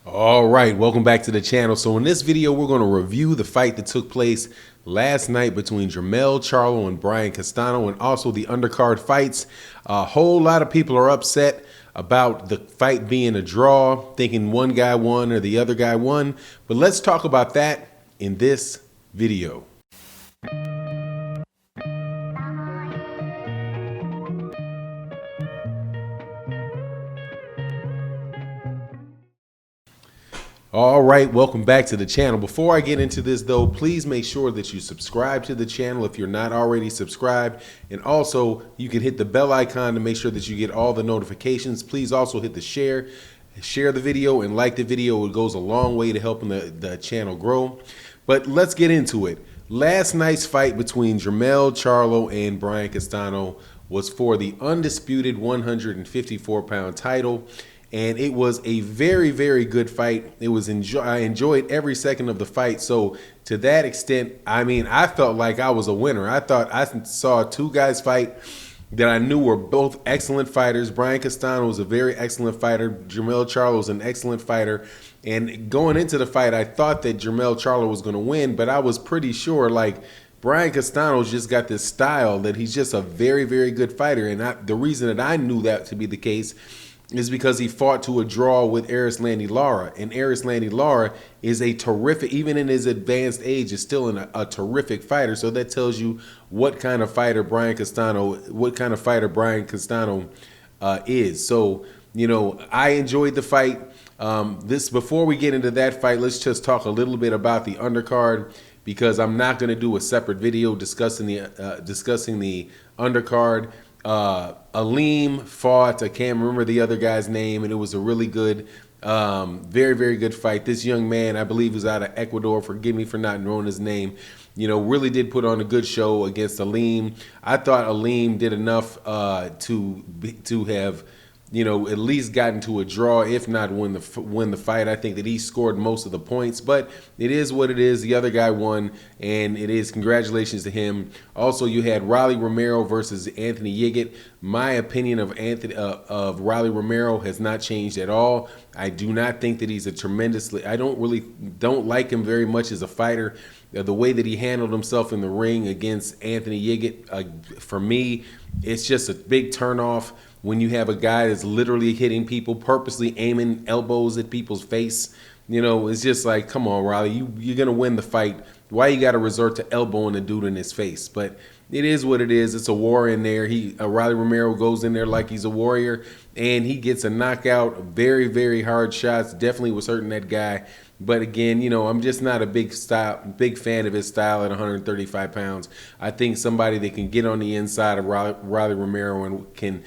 All right, welcome back to the channel. So in this video, we're going to review the fight that took place last night between Jermell Charlo and Brian Castano, and also the undercard fights. A whole lot of people are upset about the fight being a draw, thinking one guy won or the other guy won. But let's talk about that in this video. All right, welcome back to the channel. Before I get into this though, please make sure that you subscribe to the channel if you're not already subscribed. And also you can hit the bell icon to make sure that you get all the notifications. Please also hit the share the video and like the video. It goes a long way to helping the channel grow. But let's get into it. Last night's fight between Jermell Charlo and Brian Castano was for the undisputed 154-pound title. And it was a very, very good fight. I enjoyed every second of the fight. So to that extent, I mean, I felt like I was a winner. I thought I saw two guys fight that I knew were both excellent fighters. Brian Castano was a very excellent fighter. Jermell Charlo was an excellent fighter. And going into the fight, I thought that Jermell Charlo was going to win, but I was pretty sure, like, Brian Castano's just got this style that he's just a very, very good fighter. And the reason that I knew that to be the case is because he fought to a draw with Erislandy Lara. And Erislandy Lara is a terrific, even in his advanced age, is still a terrific fighter. So that tells you what kind of fighter Brian Castano is. So, you know, I enjoyed the fight. Before we get into that fight, let's just talk a little bit about the undercard, because I'm not going to do a separate video discussing the undercard. Aleem fought, I can't remember the other guy's name, and it was a really good, very, very good fight. This young man, I believe, was out of Ecuador. Forgive me for not knowing his name. You know, really did put on a good show against Aleem. I thought Aleem did enough to have, you know, at least gotten to a draw, if not win the fight. I think that he scored most of the points, but it is what it is. The other guy won, and it is congratulations to him. Also, you had Rolly Romero versus Anthony Yiggett. My opinion of Rolly Romero has not changed at all. I do not think that he's I don't like him very much as a fighter. The way that he handled himself in the ring against Anthony Yiggett, for me, it's just a big turnoff. When you have a guy that's literally hitting people, purposely aiming elbows at people's face, you know, it's just like, come on, Riley, you're going to win the fight. Why you got to resort to elbowing a dude in his face? But it is what it is. It's a war in there. Rolly Romero goes in there like he's a warrior, and he gets a knockout. Very, very hard shots. Definitely was hurting that guy. But again, you know, I'm just not a big fan of his style at 135 pounds. I think somebody that can get on the inside of Rolly Romero and can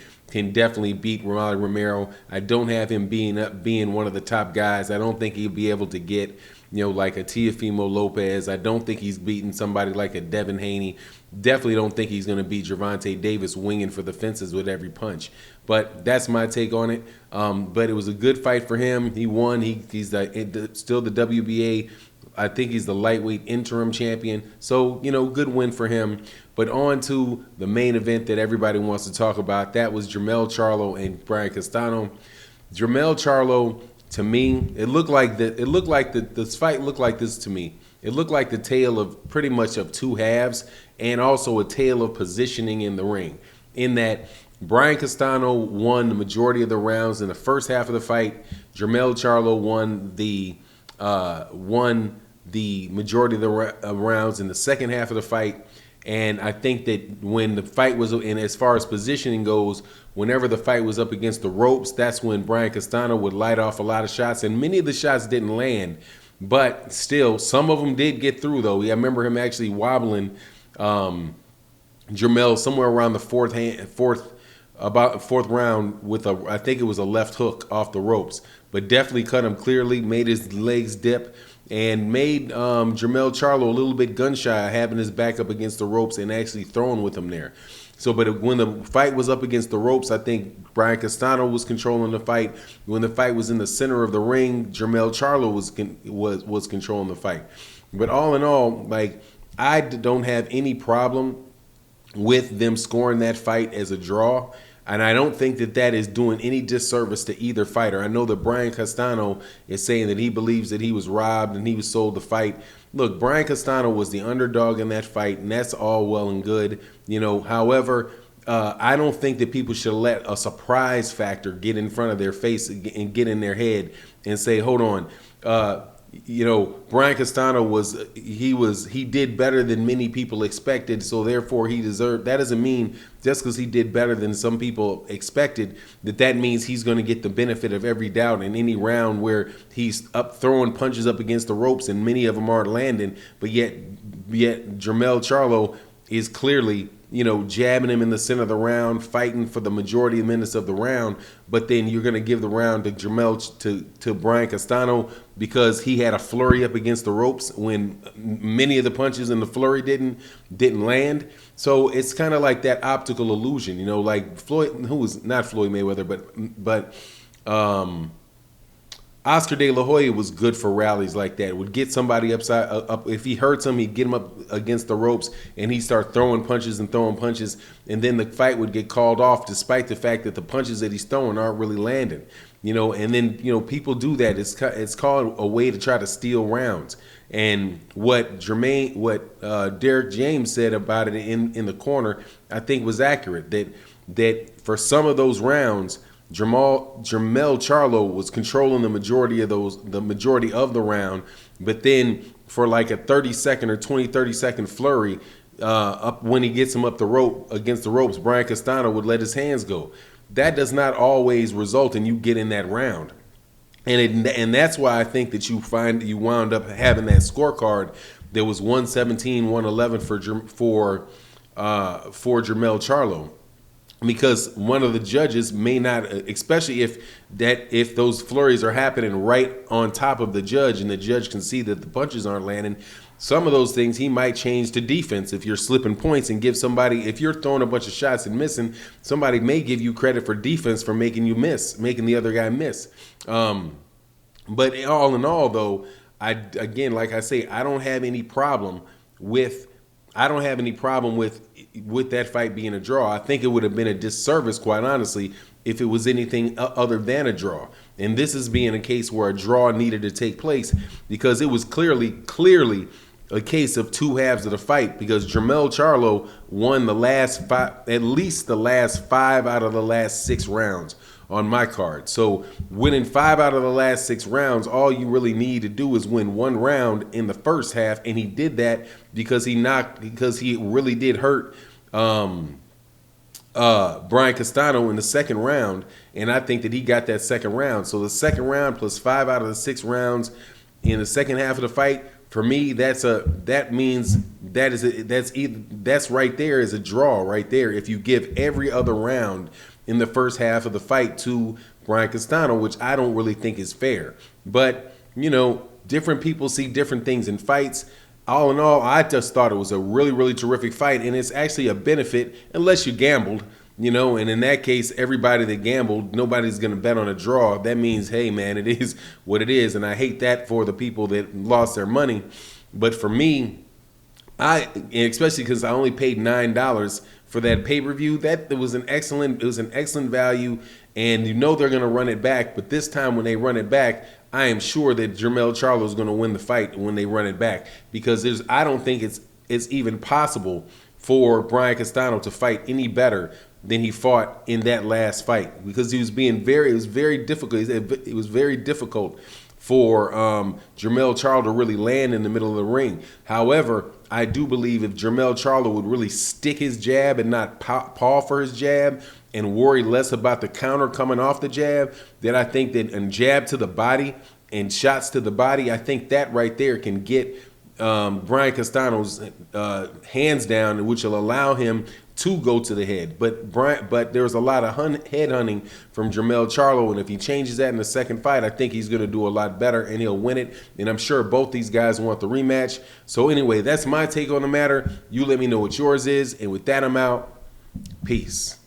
definitely beat Rolly Romero. I don't have him being one of the top guys. I don't think he'll be able to get, you know, like a Teofimo Lopez. I don't think he's beating somebody like a Devin Haney. Definitely don't think he's going to beat Gervonta Davis winging for the fences with every punch. But that's my take on it. But it was a good fight for him. He won. He's still the WBA. I think he's the lightweight interim champion. So, you know, good win for him. But on to the main event that everybody wants to talk about. That was Jermell Charlo and Brian Castano. Jermell Charlo, to me, this fight looked like this to me. It looked like the tale of pretty much of two halves, and also a tale of positioning in the ring. In that Brian Castano won the majority of the rounds in the first half of the fight. Jermell Charlo won the majority of the rounds in the second half of the fight. And I think that when the fight was, and as far as positioning goes, whenever the fight was up against the ropes, that's when Brian Castano would light off a lot of shots, and many of the shots didn't land. But still, some of them did get through, though. I remember him actually wobbling Jermell somewhere around the fourth round with I think it was a left hook off the ropes, but definitely cut him clearly, made his legs dip, and made Jermell Charlo a little bit gun shy, having his back up against the ropes and actually throwing with him there. So, but when the fight was up against the ropes, I think Brian Castano was controlling the fight. When the fight was in the center of the ring, Jermell Charlo was controlling the fight. But all in all, like, I don't have any problem with them scoring that fight as a draw. And I don't think that that is doing any disservice to either fighter. I know that Brian Castano is saying that he believes that he was robbed and he was sold the fight. Look, Brian Castano was the underdog in that fight, and that's all well and good. However, I don't think that people should let a surprise factor get in front of their face and get in their head and say, hold on, Brian Castano he did better than many people expected, so therefore he deserved. That doesn't mean just because he did better than some people expected that means he's going to get the benefit of every doubt in any round where he's up throwing punches up against the ropes and many of them aren't landing. But yet Jermell Charlo is clearly jabbing him in the center of the round, fighting for the majority of minutes of the round. But then you're going to give the round to to Brian Castano because he had a flurry up against the ropes when many of the punches in the flurry didn't land. So it's kind of like that optical illusion, like Floyd, who was not Floyd Mayweather, but Oscar De La Hoya was good for rallies like that. Would get somebody up. If he hurts him, he'd get him up against the ropes, and he'd start throwing punches, and then the fight would get called off, despite the fact that the punches that he's throwing aren't really landing. And then people do that. It's called a way to try to steal rounds. And what Derek James said about it in the corner, I think was accurate. That for some of those rounds, Jermell Charlo was controlling the majority of the round, but then for like a 30-second or 30-second flurry, up when he gets him up the rope against the ropes, Brian Castano would let his hands go. That does not always result in you getting that round, and that's why I think that you wound up having that scorecard. There was 117-111 for Jermell Charlo. Because one of the judges may not, especially if those flurries are happening right on top of the judge and the judge can see that the punches aren't landing, some of those things he might change to defense if you're slipping points and give somebody, if you're throwing a bunch of shots and missing, somebody may give you credit for defense for making the other guy miss. But all in all, though, like I say, I don't have any problem with that fight being a draw. I think it would have been a disservice, quite honestly, if it was anything other than a draw. And this is being a case where a draw needed to take place because it was clearly a case of two halves of the fight, because Jermell Charlo won at least the last 5 out of the last 6 rounds on my card. So winning 5 out of the last 6 rounds, all you really need to do is win 1 round in the first half, and he did that because he really did hurt Brian Castano in the second round, and I think that he got that second round. So the second round plus 5 out of the 6 rounds in the second half of the fight, for me, that's right there is a draw right there. If you give every other round in the first half of the fight to Brian Castano, which I don't really think is fair. But, different people see different things in fights. All in all, I just thought it was a really, really terrific fight, and it's actually a benefit unless you gambled, and in that case, everybody that gambled, nobody's going to bet on a draw. That means, hey, man, it is what it is, and I hate that for the people that lost their money. But for me, especially because I only paid $9 for that pay-per-view, it was an excellent value, and they're going to run it back. But this time when they run it back, I am sure that Jermell Charlo is going to win the fight when they run it back, because I don't think it's even possible for Brian Castano to fight any better than he fought in that last fight, because it was very difficult. It was very difficult for Jermell Charlo to really land in the middle of the ring. However, I do believe if Jermell Charlo would really stick his jab and not paw for his jab and worry less about the counter coming off the jab, then I think that a jab to the body and shots to the body, I think that right there can get Brian Castano's hands down, which will allow him to go to the head. But there's a lot of head hunting from Jermell Charlo, and if he changes that in the second fight, I think he's going to do a lot better and he'll win it. And I'm sure both these guys want the rematch. So anyway, that's my take on the matter. You let me know what yours is, and with that, I'm out. Peace.